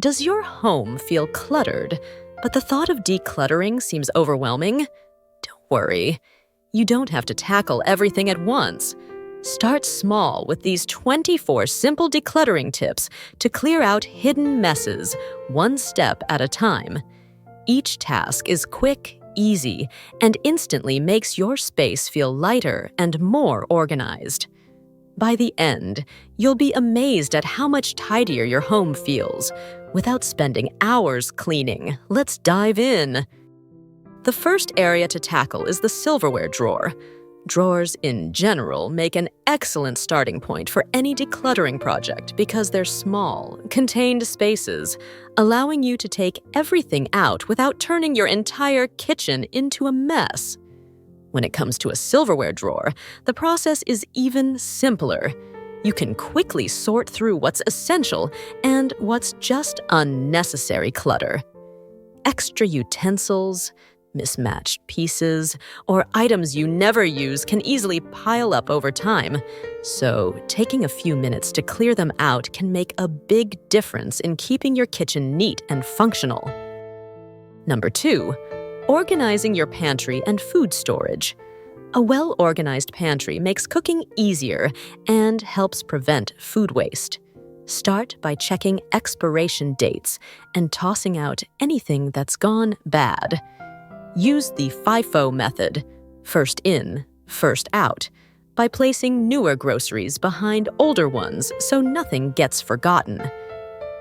Does your home feel cluttered, but the thought of decluttering seems overwhelming? Don't worry. You don't have to tackle everything at once. Start small with these 24 simple decluttering tips to clear out hidden messes, one step at a time. Each task is quick, easy, and instantly makes your space feel lighter and more organized. By the end, you'll be amazed at how much tidier your home feels. Without spending hours cleaning, let's dive in. The first area to tackle is the silverware drawer. Drawers in general make an excellent starting point for any decluttering project because they're small, contained spaces, allowing you to take everything out without turning your entire kitchen into a mess. When it comes to a silverware drawer, the process is even simpler. You can quickly sort through what's essential and what's just unnecessary clutter. Extra utensils, mismatched pieces, or items you never use can easily pile up over time, so taking a few minutes to clear them out can make a big difference in keeping your kitchen neat and functional. Number 2, organizing your pantry and food storage. A well-organized pantry makes cooking easier and helps prevent food waste. Start by checking expiration dates and tossing out anything that's gone bad. Use the FIFO method, first in, first out, by placing newer groceries behind older ones so nothing gets forgotten.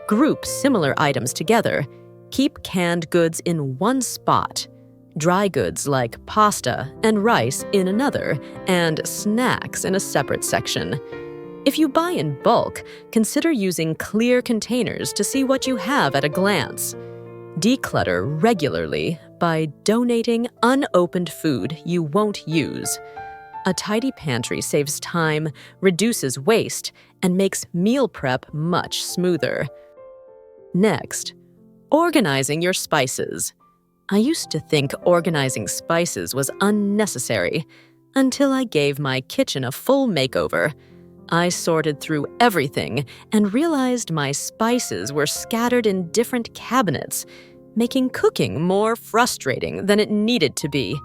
Group similar items together. Keep canned goods in one spot, dry goods like pasta and rice in another, and snacks in a separate section. If you buy in bulk, consider using clear containers to see what you have at a glance. Declutter regularly by donating unopened food you won't use. A tidy pantry saves time, reduces waste, and makes meal prep much smoother. Next, organizing your spices. I used to think organizing spices was unnecessary until I gave my kitchen a full makeover. I sorted through everything and realized my spices were scattered in different cabinets, making cooking more frustrating than it needed to be.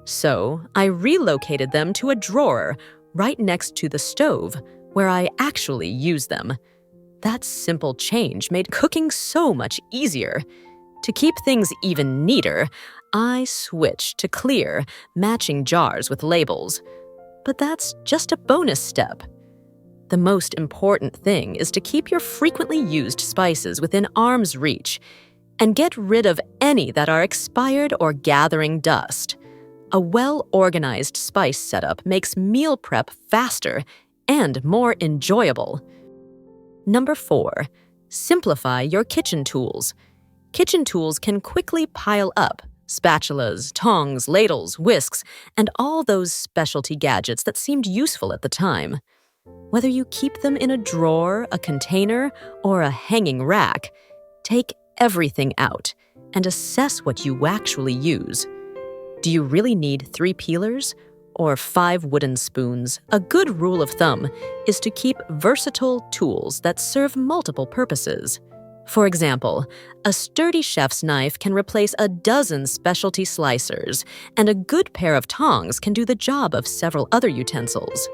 So I relocated them to a drawer right next to the stove, where I actually use them. That simple change made cooking so much easier. To keep things even neater, I switched to clear, matching jars with labels. But that's just a bonus step. The most important thing is to keep your frequently used spices within arm's reach and get rid of any that are expired or gathering dust. A well-organized spice setup makes meal prep faster and more enjoyable. Number 4, simplify your kitchen tools. Kitchen tools can quickly pile up: spatulas, tongs, ladles, whisks, and all those specialty gadgets that seemed useful at the time. Whether you keep them in a drawer, a container, or a hanging rack, take everything out and assess what you actually use. Do you really need 3 peelers or 5 wooden spoons? A good rule of thumb is to keep versatile tools that serve multiple purposes. For example, a sturdy chef's knife can replace a dozen specialty slicers, and a good pair of tongs can do the job of several other utensils.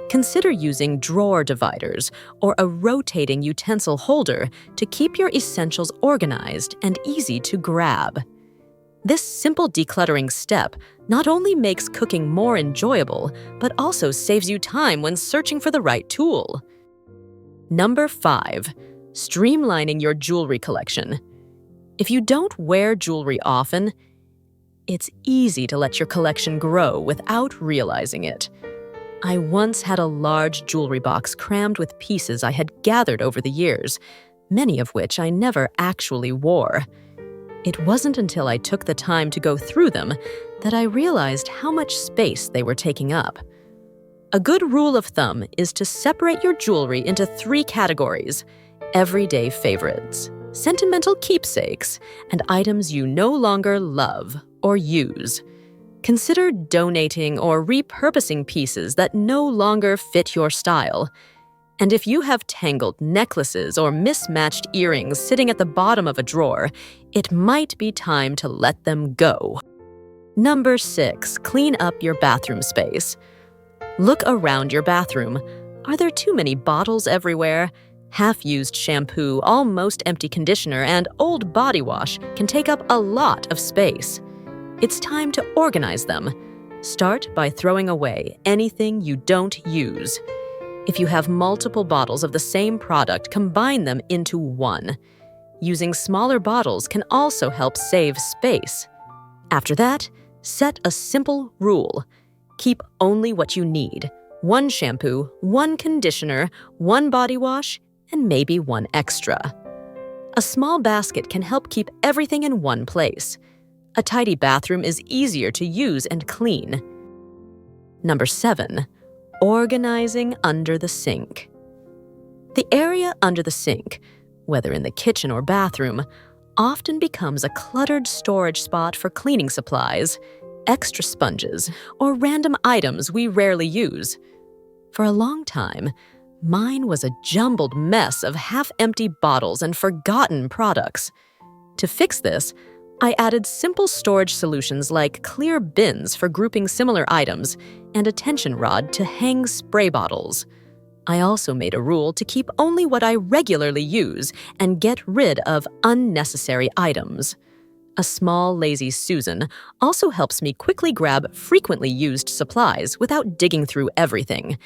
Consider using drawer dividers or a rotating utensil holder to keep your essentials organized and easy to grab. This simple decluttering step not only makes cooking more enjoyable, but also saves you time when searching for the right tool. Number 5, streamlining your jewelry collection. If you don't wear jewelry often, it's easy to let your collection grow without realizing it. I once had a large jewelry box crammed with pieces I had gathered over the years, many of which I never actually wore. It wasn't until I took the time to go through them that I realized how much space they were taking up. A good rule of thumb is to separate your jewelry into 3 categories: everyday favorites, sentimental keepsakes, and items you no longer love or use. Consider donating or repurposing pieces that no longer fit your style. And if you have tangled necklaces or mismatched earrings sitting at the bottom of a drawer, it might be time to let them go. Number 6, clean up your bathroom space. Look around your bathroom. Are there too many bottles everywhere? Half-used shampoo, almost empty conditioner, and old body wash can take up a lot of space. It's time to organize them. Start by throwing away anything you don't use. If you have multiple bottles of the same product, combine them into one. Using smaller bottles can also help save space. After that, set a simple rule. Keep only what you need. 1 shampoo, 1 conditioner, 1 body wash, and maybe 1 extra. A small basket can help keep everything in one place. A tidy bathroom is easier to use and clean. Number 7, organizing under the sink. The area under the sink, whether in the kitchen or bathroom, often becomes a cluttered storage spot for cleaning supplies, extra sponges, or random items we rarely use. For a long time, mine was a jumbled mess of half-empty bottles and forgotten products. To fix this, I added simple storage solutions like clear bins for grouping similar items and a tension rod to hang spray bottles. I also made a rule to keep only what I regularly use and get rid of unnecessary items. A small, lazy Susan also helps me quickly grab frequently used supplies without digging through everything.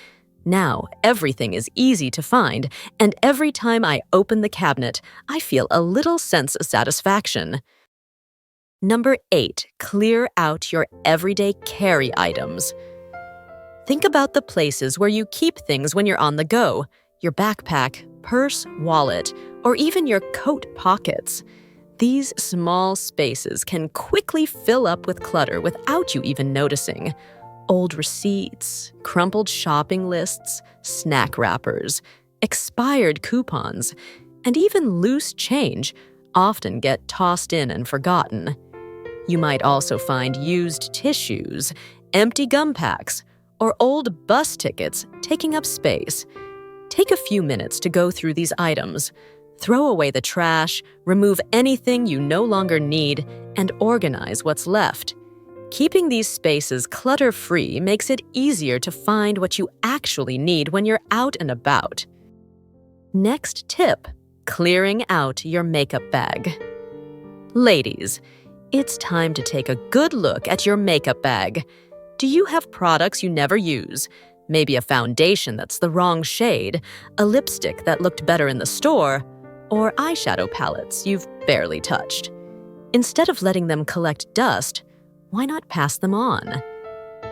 Now, everything is easy to find, and every time I open the cabinet, I feel a little sense of satisfaction. Number 8, clear out your everyday carry items. Think about the places where you keep things when you're on the go: your backpack, purse, wallet, or even your coat pockets. These small spaces can quickly fill up with clutter without you even noticing. Old receipts, crumpled shopping lists, snack wrappers, expired coupons, and even loose change often get tossed in and forgotten. You might also find used tissues, empty gum packs, or old bus tickets taking up space. Take a few minutes to go through these items. Throw away the trash, remove anything you no longer need, and organize what's left. Keeping these spaces clutter-free makes it easier to find what you actually need when you're out and about. Next tip, clearing out your makeup bag. Ladies, it's time to take a good look at your makeup bag. Do you have products you never use? Maybe a foundation that's the wrong shade, a lipstick that looked better in the store, or eyeshadow palettes you've barely touched. Instead of letting them collect dust, why not pass them on?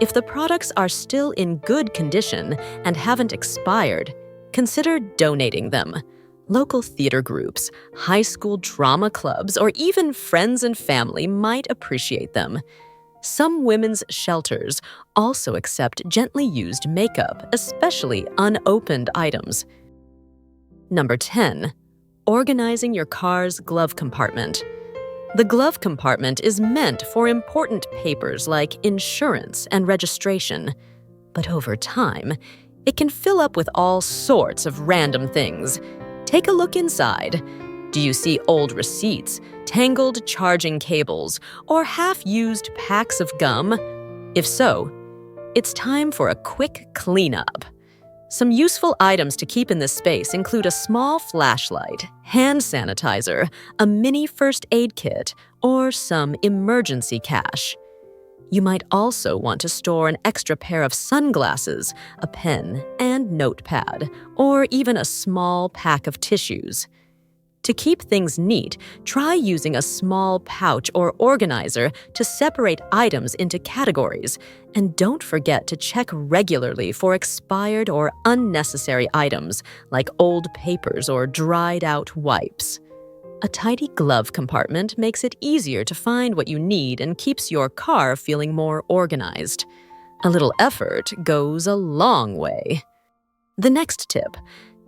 If the products are still in good condition and haven't expired, consider donating them. Local theater groups, high school drama clubs, or even friends and family might appreciate them. Some women's shelters also accept gently used makeup, especially unopened items. Number 10, organizing your car's glove compartment. The glove compartment is meant for important papers like insurance and registration. But over time, it can fill up with all sorts of random things. Take a look inside. Do you see old receipts, tangled charging cables, or half-used packs of gum? If so, it's time for a quick cleanup. Some useful items to keep in this space include a small flashlight, hand sanitizer, a mini first aid kit, or some emergency cash. You might also want to store an extra pair of sunglasses, a pen, and notepad, or even a small pack of tissues. To keep things neat, try using a small pouch or organizer to separate items into categories, and don't forget to check regularly for expired or unnecessary items like old papers or dried-out wipes. A tidy glove compartment makes it easier to find what you need and keeps your car feeling more organized. A little effort goes a long way. The next tip: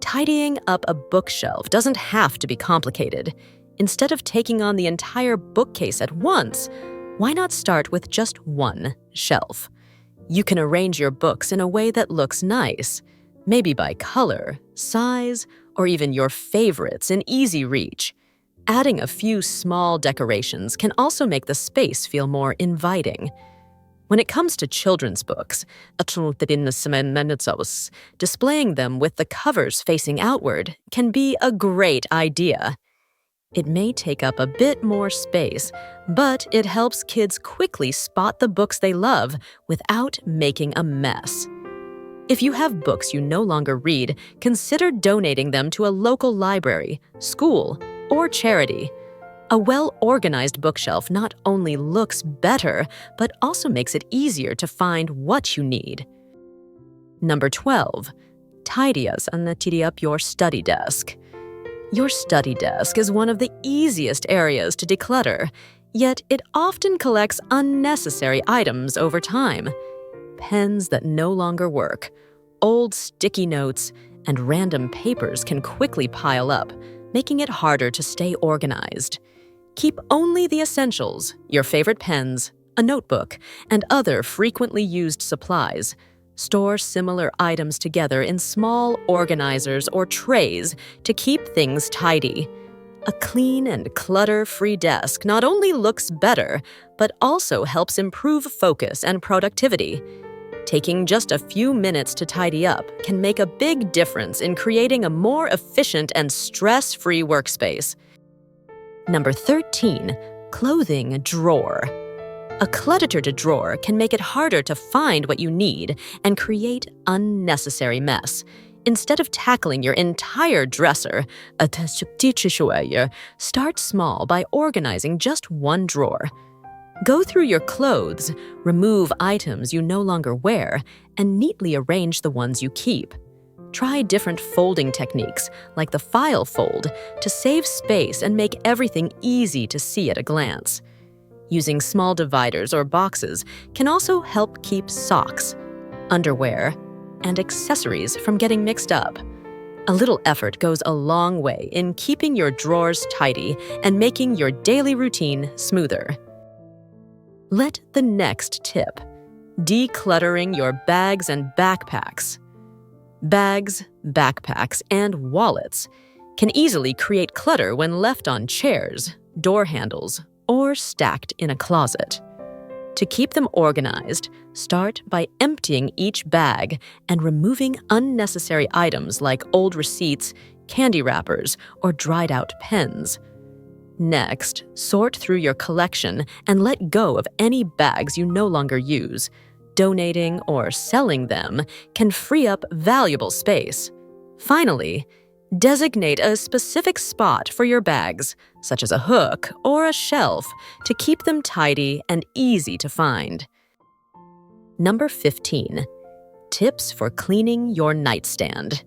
tidying up a bookshelf doesn't have to be complicated. Instead of taking on the entire bookcase at once, why not start with just one shelf? You can arrange your books in a way that looks nice. maybe by color, size, or even your favorites in easy reach. Adding a few small decorations can also make the space feel more inviting. When it comes to children's books, displaying them with the covers facing outward can be a great idea. It may take up a bit more space, but it helps kids quickly spot the books they love without making a mess. If you have books you no longer read, consider donating them to a local library, school, or charity. A well-organized bookshelf not only looks better, but also makes it easier to find what you need. Number 12. Tidy up your study desk. Your study desk is one of the easiest areas to declutter, yet it often collects unnecessary items over time. Pens that no longer work, old sticky notes, and random papers can quickly pile up, making it harder to stay organized. Keep only the essentials, your favorite pens, a notebook, and other frequently used supplies. Store similar items together in small organizers or trays to keep things tidy. A clean and clutter-free desk not only looks better, but also helps improve focus and productivity. Taking just a few minutes to tidy up can make a big difference in creating a more efficient and stress-free workspace. Number 13. Clothing drawer. A cluttered drawer can make it harder to find what you need and create unnecessary mess. Instead of tackling your entire dresser, start small by organizing just one drawer. Go through your clothes, remove items you no longer wear, and neatly arrange the ones you keep. Try different folding techniques, like the file fold, to save space and make everything easy to see at a glance. Using small dividers or boxes can also help keep socks, underwear, and accessories from getting mixed up. A little effort goes a long way in keeping your drawers tidy and making your daily routine smoother. Let the next tip: decluttering your bags and backpacks. Bags, backpacks, and wallets can easily create clutter when left on chairs, door handles, or stacked in a closet. To keep them organized, start by emptying each bag and removing unnecessary items like old receipts, candy wrappers, or dried-out pens. Next, sort through your collection and let go of any bags you no longer use. Donating or selling them can free up valuable space. Finally, designate a specific spot for your bags, such as a hook or a shelf, to keep them tidy and easy to find. Number 15. Tips for cleaning your nightstand.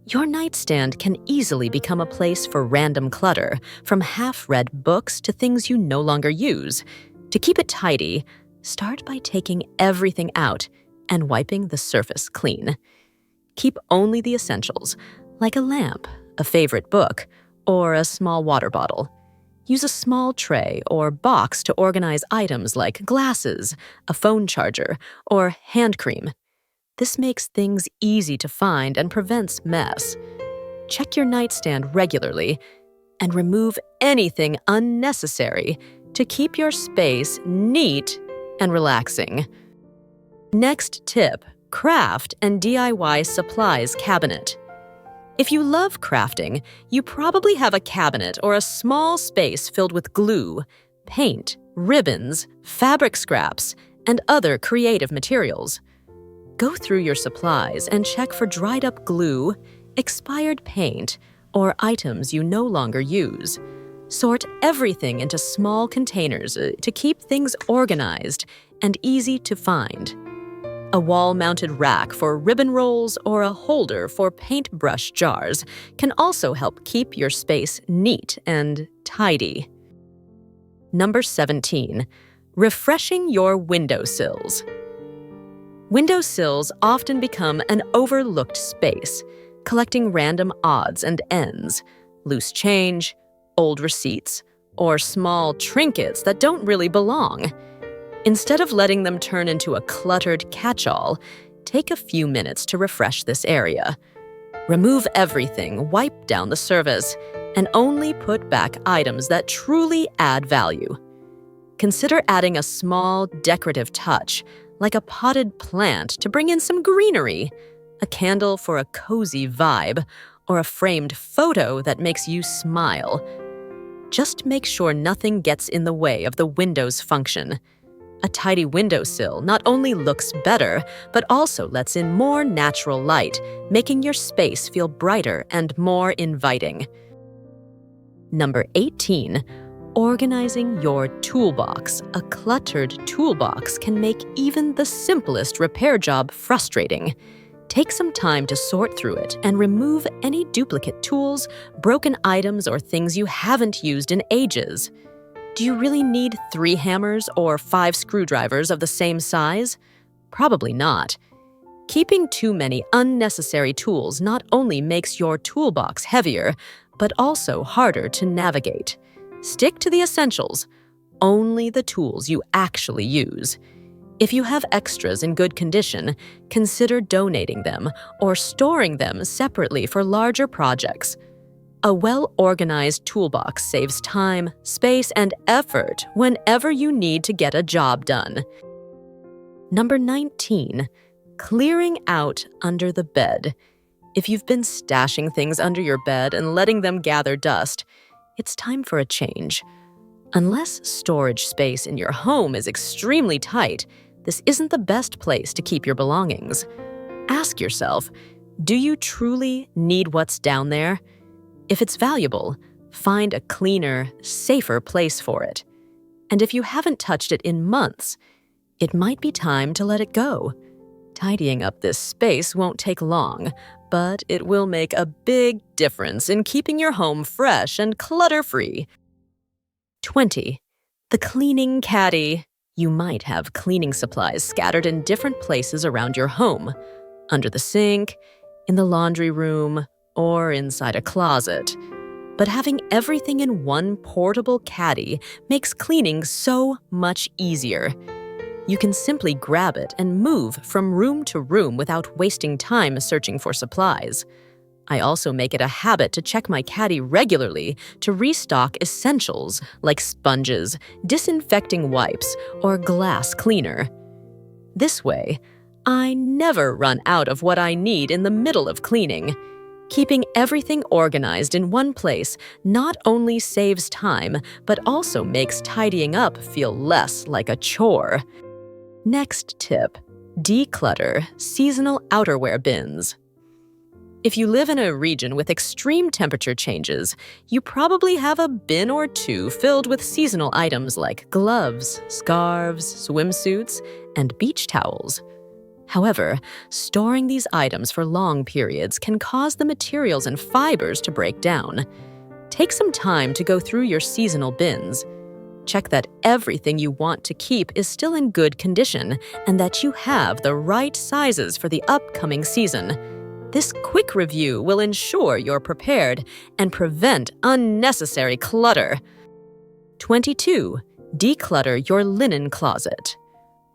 Your nightstand can easily become a place for random clutter, from half-read books to things you no longer use. To keep it tidy, start by taking everything out and wiping the surface clean. Keep only the essentials, like a lamp, a favorite book, or a small water bottle. Use a small tray or box to organize items like glasses, a phone charger, or hand cream. This makes things easy to find and prevents mess. Check your nightstand regularly and remove anything unnecessary to keep your space neat and relaxing. Next tip: craft and DIY supplies cabinet. If you love crafting, you probably have a cabinet or a small space filled with glue, paint, ribbons, fabric scraps, and other creative materials. Go through your supplies and check for dried-up glue, expired paint, or items you no longer use. Sort everything into small containers to keep things organized and easy to find. A wall-mounted rack for ribbon rolls or a holder for paintbrush jars can also help keep your space neat and tidy. Number 17. Refreshing your windowsills. Windowsills often become an overlooked space, collecting random odds and ends, loose change, old receipts, or small trinkets that don't really belong. Instead of letting them turn into a cluttered catch-all, take a few minutes to refresh this area. Remove everything, wipe down the surface, and only put back items that truly add value. Consider adding a small decorative touch, like a potted plant to bring in some greenery, a candle for a cozy vibe, or a framed photo that makes you smile. Just make sure nothing gets in the way of the window's function. A tidy windowsill not only looks better, but also lets in more natural light, making your space feel brighter and more inviting. Number 18. Organizing your toolbox. A cluttered toolbox can make even the simplest repair job frustrating. Take some time to sort through it and remove any duplicate tools, broken items, or things you haven't used in ages. Do you really need 3 hammers or 5 screwdrivers of the same size? Probably not. Keeping too many unnecessary tools not only makes your toolbox heavier, but also harder to navigate. Stick to the essentials, only the tools you actually use. If you have extras in good condition, consider donating them or storing them separately for larger projects. A well-organized toolbox saves time, space, and effort whenever you need to get a job done. Number 19. Clearing out under the bed. If you've been stashing things under your bed and letting them gather dust, it's time for a change. Unless storage space in your home is extremely tight, this isn't the best place to keep your belongings. Ask yourself, do you truly need what's down there? If it's valuable, find a cleaner, safer place for it. And if you haven't touched it in months, it might be time to let it go. Tidying up this space won't take long, but it will make a big difference in keeping your home fresh and clutter-free. 20. The Cleaning Caddy. You might have cleaning supplies scattered in different places around your home, under the sink, in the laundry room, or inside a closet. But having everything in one portable caddy makes cleaning so much easier. You can simply grab it and move from room to room without wasting time searching for supplies. I also make it a habit to check my caddy regularly to restock essentials like sponges, disinfecting wipes, or glass cleaner. This way, I never run out of what I need in the middle of cleaning. Keeping everything organized in one place not only saves time, but also makes tidying up feel less like a chore. Next tip, declutter seasonal outerwear bins. If you live in a region with extreme temperature changes, you probably have a bin or two filled with seasonal items like gloves, scarves, swimsuits, and beach towels. However, storing these items for long periods can cause the materials and fibers to break down. Take some time to go through your seasonal bins. Check that everything you want to keep is still in good condition and that you have the right sizes for the upcoming season. This quick review will ensure you're prepared and prevent unnecessary clutter. 22. Declutter your linen closet.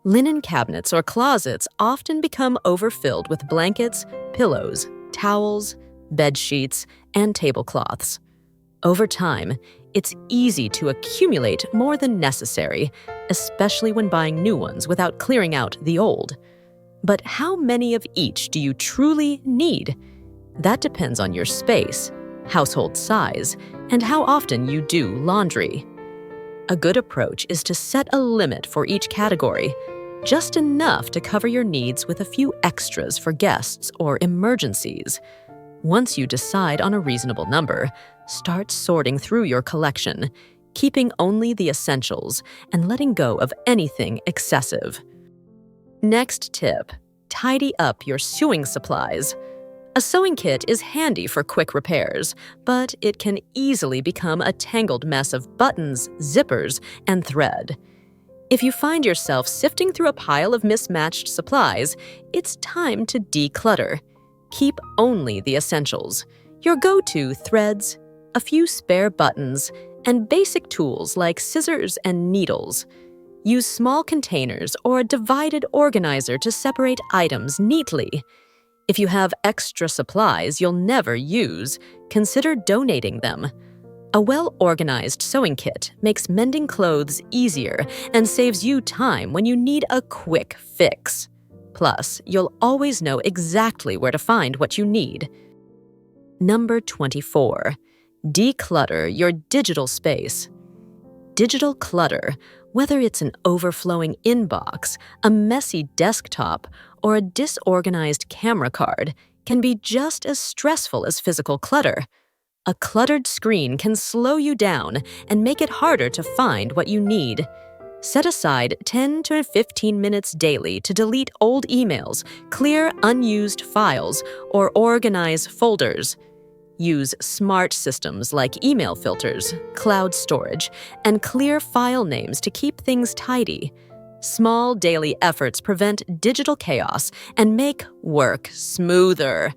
Linen cabinets or closets often become overfilled with blankets, pillows, towels, bed sheets, and tablecloths. Over time, it's easy to accumulate more than necessary, especially when buying new ones without clearing out the old. But how many of each do you truly need? That depends on your space, household size, and how often you do laundry. A good approach is to set a limit for each category, just enough to cover your needs with a few extras for guests or emergencies. Once you decide on a reasonable number, start sorting through your collection, keeping only the essentials and letting go of anything excessive. Next tip, tidy up your sewing supplies. A sewing kit is handy for quick repairs, but it can easily become a tangled mess of buttons, zippers, and thread. If you find yourself sifting through a pile of mismatched supplies, it's time to declutter. Keep only the essentials, your go-to threads, a few spare buttons, and basic tools like scissors and needles. Use small containers or a divided organizer to separate items neatly. If you have extra supplies you'll never use, consider donating them. A well-organized sewing kit makes mending clothes easier and saves you time when you need a quick fix. Plus, you'll always know exactly where to find what you need. Number 24. Declutter your digital space. Digital clutter, whether it's an overflowing inbox, a messy desktop, or a disorganized camera card, can be just as stressful as physical clutter. A cluttered screen can slow you down and make it harder to find what you need. Set aside 10 to 15 minutes daily to delete old emails, clear unused files, or organize folders. Use smart systems like email filters, cloud storage, and clear file names to keep things tidy. Small daily efforts prevent digital chaos and make work smoother.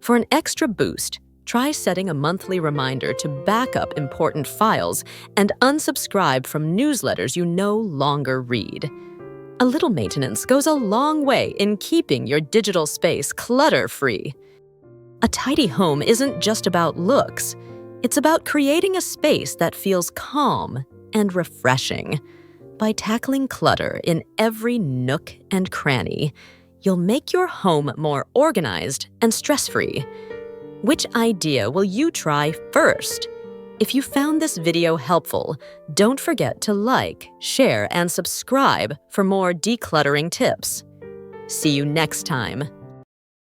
For an extra boost, try setting a monthly reminder to back up important files and unsubscribe from newsletters you no longer read. A little maintenance goes a long way in keeping your digital space clutter-free. A tidy home isn't just about looks. It's about creating a space that feels calm and refreshing. By tackling clutter in every nook and cranny, you'll make your home more organized and stress-free. Which idea will you try first? If you found this video helpful, don't forget to like, share, and subscribe for more decluttering tips. See you next time.